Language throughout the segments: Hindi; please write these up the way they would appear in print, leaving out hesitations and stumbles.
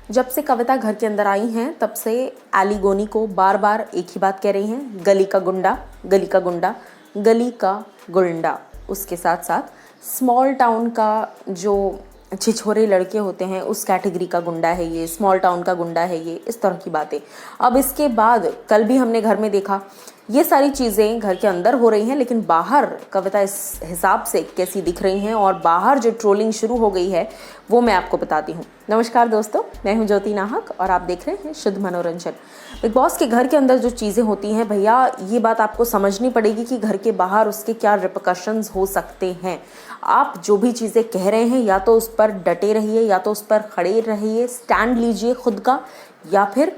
जब से कविता घर के अंदर आई हैं तब से एली गोनी को बार बार एक ही बात कह रही हैं, गली का गुंडा, गली का गुंडा, गली का गुंडा। उसके साथ साथ स्मॉल टाउन का जो छिछोरे लड़के होते हैं उस कैटेगरी का गुंडा है ये, स्मॉल टाउन का गुंडा है ये, इस तरह की बातें। अब इसके बाद कल भी हमने घर में देखा ये सारी चीज़ें घर के अंदर हो रही हैं, लेकिन बाहर कविता इस हिसाब से कैसी दिख रही हैं और बाहर जो ट्रोलिंग शुरू हो गई है वो मैं आपको बताती हूँ। नमस्कार दोस्तों, मैं हूँ ज्योति नाहक और आप देख रहे हैं शुद्ध मनोरंजन। बिग बॉस के घर के अंदर जो चीज़ें होती हैं भैया, ये बात आपको समझनी पड़ेगी कि घर के बाहर उसके क्या रिपरकशंस हो सकते हैं। आप जो भी चीज़ें कह रहे हैं या तो उस पर डटे रहिए, या तो उस पर खड़े रहिए, स्टैंड लीजिए खुद का, या फिर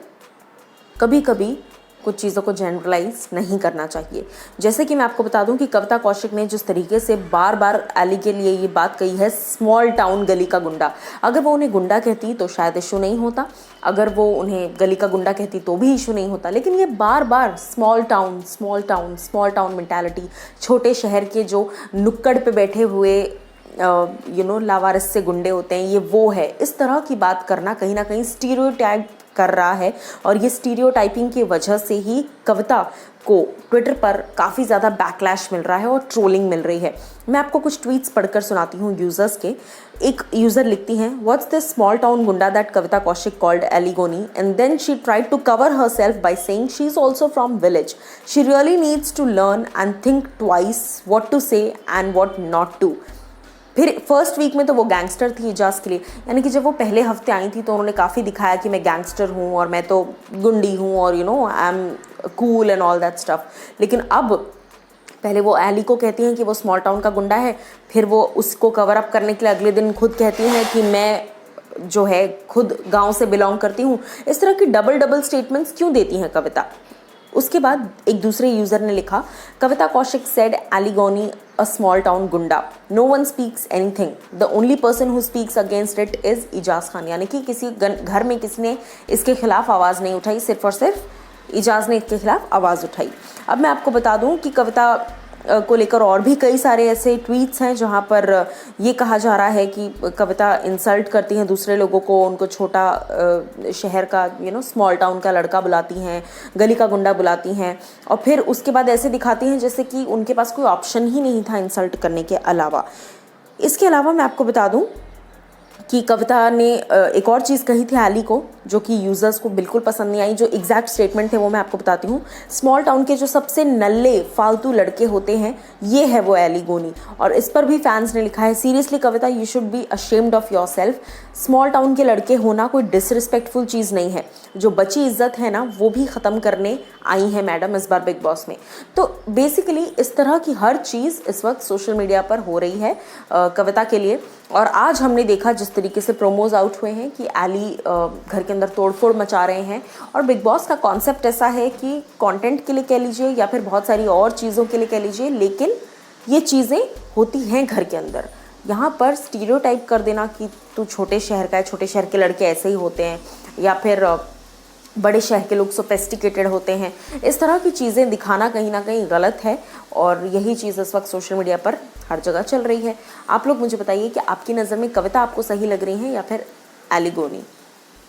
कभी कभी कुछ चीज़ों को जनरलाइज नहीं करना चाहिए। जैसे कि मैं आपको बता दूं कि कविता कौशिक ने जिस तरीके से बार बार एली के लिए ये बात कही है, स्मॉल टाउन गली का गुंडा। अगर वो उन्हें गुंडा कहती तो शायद इशू नहीं होता, अगर वो उन्हें गली का गुंडा कहती तो भी इशू नहीं होता, लेकिन ये बार बार small town small town small town mentality, छोटे शहर के जो नुक्कड़ पे बैठे हुए लावारिस से गुंडे होते हैं, ये वो है, इस तरह की बात करना कहीं ना कहीं स्टीरियोटाइप कर रहा है। और ये स्टीरियोटाइपिंग की वजह से ही कविता को ट्विटर पर काफ़ी ज़्यादा बैकलैश मिल रहा है और ट्रोलिंग मिल रही है। मैं आपको कुछ ट्वीट्स पढ़कर सुनाती हूँ यूज़र्स के। एक यूज़र लिखती हैं, what's this small town goonda that Kavita Kaushik called Aly Goni and then she tried to cover herself by saying she is also from village, she really needs to learn and think twice what to say and what not to. फिर फर्स्ट वीक में तो वो गैंगस्टर थी इजाज़ के लिए, यानी कि जब वो पहले हफ्ते आई थी तो उन्होंने काफ़ी दिखाया कि मैं गैंगस्टर हूँ और मैं तो गुंडी हूँ और I am cool and all that stuff. लेकिन अब पहले वो एली को कहती हैं कि वो स्मॉल टाउन का गुंडा है, फिर वो उसको कवर अप करने के लिए अगले दिन खुद कहती हैं कि मैं जो है खुद गाँव से बिलोंग करती हूँ। इस तरह की डबल स्टेटमेंट्स क्यों देती हैं कविता? उसके बाद एक दूसरे यूज़र ने लिखा, कविता Kaushik said Aly Goni a small town गुंडा, no one speaks anything, the only person who speaks against it is Ejaz Khan. यानी कि किसी घर में किसी ने इसके खिलाफ आवाज़ नहीं उठाई, सिर्फ और सिर्फ इजाज़ ने इसके खिलाफ आवाज़ उठाई। अब मैं आपको बता दूं कि कविता को लेकर और भी कई सारे ऐसे ट्वीट्स हैं जहां पर ये कहा जा रहा है कि कविता इंसल्ट करती हैं दूसरे लोगों को, उनको छोटा शहर का स्मॉल टाउन का लड़का बुलाती हैं, गली का गुंडा बुलाती हैं, और फिर उसके बाद ऐसे दिखाती हैं जैसे कि उनके पास कोई ऑप्शन ही नहीं था इंसल्ट करने के अलावा। इसके अलावा मैं आपको बता दूं कि कविता ने एक और चीज़ कही थी एली को जो कि यूज़र्स को बिल्कुल पसंद नहीं आई। जो एग्जैक्ट स्टेटमेंट थे वो मैं आपको बताती हूँ। स्मॉल टाउन के जो सबसे नल्ले फालतू लड़के होते हैं ये है वो एली गोनी। और इस पर भी फैंस ने लिखा है, seriously Kavita you should be ashamed of your self. Small town के लड़के होना कोई डिसरिस्पेक्टफुल चीज़ नहीं है, जो बची इज्जत है ना वो भी ख़त्म करने आई हैं मैडम इस बार बिग बॉस में। तो बेसिकली इस तरह की हर चीज़ इस वक्त सोशल मीडिया पर हो रही है कविता के लिए। और आज हमने देखा जिस तरीके से प्रोमोज आउट हुए हैं कि एली घर के अंदर तोड़फोड़ मचा रहे हैं। और बिग बॉस का कॉन्सेप्ट ऐसा है कि कंटेंट के लिए कह लीजिए या फिर बहुत सारी और चीज़ों के लिए कह लीजिए, लेकिन ये चीज़ें होती हैं घर के अंदर। यहाँ पर स्टीरियोटाइप कर देना कि तू छोटे शहर का है, छोटे शहर के लड़के ऐसे ही होते हैं, या फिर बड़े शहर के लोग सोफिस्टिकेटेड होते हैं, इस तरह की चीज़ें दिखाना कहीं ना कहीं गलत है। और यही चीज़ इस वक्त सोशल मीडिया पर हर जगह चल रही है। आप लोग मुझे बताइए कि आपकी नज़र में कविता आपको सही लग रही है या फिर एली गोनी।